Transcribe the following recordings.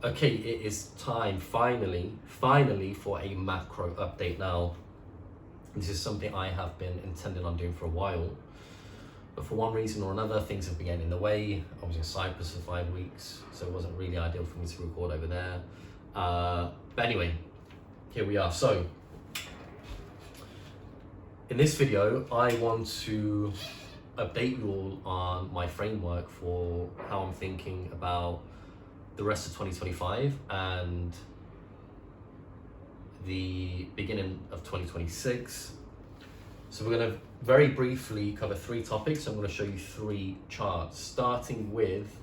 Okay, it is time finally for a macro update now. This is something I have been intending on doing for a while, but for one reason or another, things have been getting in the way. I was in Cyprus for 5 weeks, so it wasn't really ideal for me to record over there. But anyway, here we are. So, in this video, I want to update you all on my framework for how I'm thinking about the rest of 2025 and the beginning of 2026. So we're going to very briefly cover 3 topics. I'm going to show you 3 charts, starting with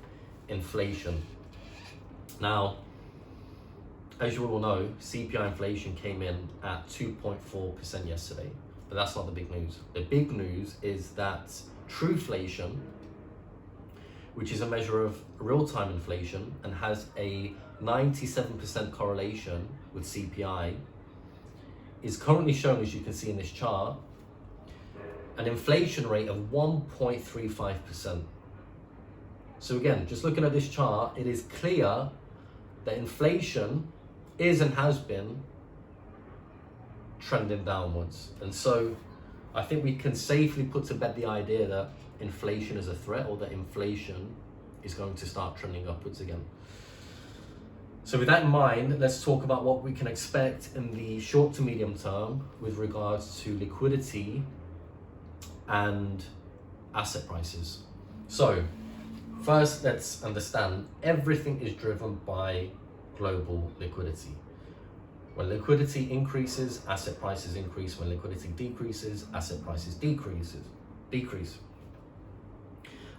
inflation. Now, as you all know, CPI inflation came in at 2.4% yesterday, but that's not the big news. The big news is that Trueflation, which is a measure of real-time inflation and has a 97% correlation with CPI, is currently showing, as you can see in this chart, an inflation rate of 1.35%. So again, just looking at this chart, it is clear that inflation is and has been trending downwards. And so I think we can safely put to bed the idea that inflation is a threat, or that inflation is going to start trending upwards again. So with that in mind, let's talk about what we can expect in the short to medium term with regards to liquidity and asset prices. So first, let's understand everything is driven by global liquidity. When liquidity increases, asset prices increase. When liquidity decreases, asset prices decrease.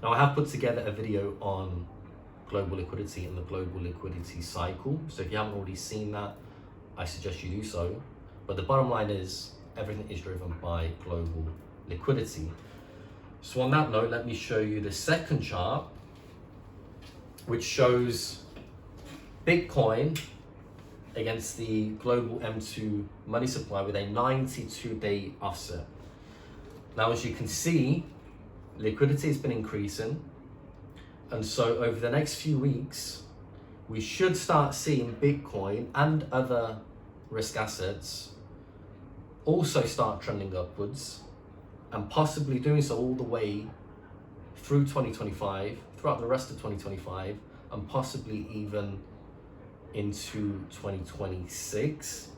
Now, I have put together a video on global liquidity and the global liquidity cycle. So if you haven't already seen that, I suggest you do so. But the bottom line is everything is driven by global liquidity. So on that note, let me show you the second chart, which shows Bitcoin against the global M2 money supply with a 92-day offset. Now, as you can see, liquidity has been increasing, and so over the next few weeks, we should start seeing Bitcoin and other risk assets also start trending upwards, and possibly doing so all the way through 2025, throughout the rest of 2025, and possibly even into 2026.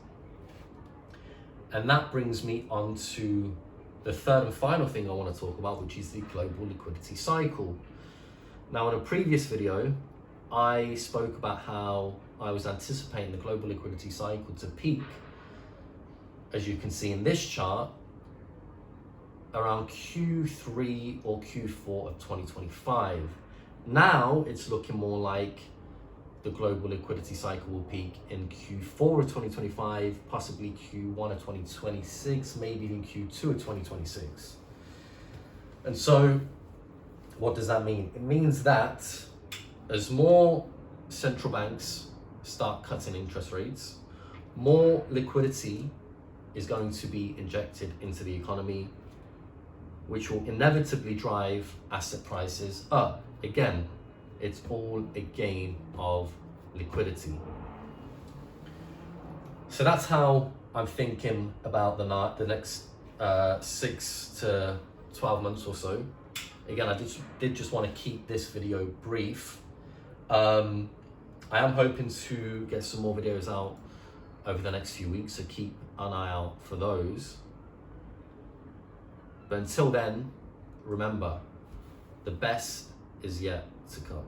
And that brings me on to the third and final thing I want to talk about, which is the global liquidity cycle. Now, in a previous video, I spoke about how I was anticipating the global liquidity cycle to peak, as you can see in this chart, around Q3 or Q4 of 2025. Now, it's looking more like the global liquidity cycle will peak in Q4 of 2025, possibly Q1 of 2026, maybe even Q2 of 2026. And so, what does that mean? It means that as more central banks start cutting interest rates, more liquidity is going to be injected into the economy, which will inevitably drive asset prices up. Again, it's all a game of liquidity. So that's how I'm thinking about the next 6 to 12 months or so. Again, I did just want to keep this video brief. I am hoping to get some more videos out over the next few weeks, so keep an eye out for those. But until then, remember, the best is yet to come.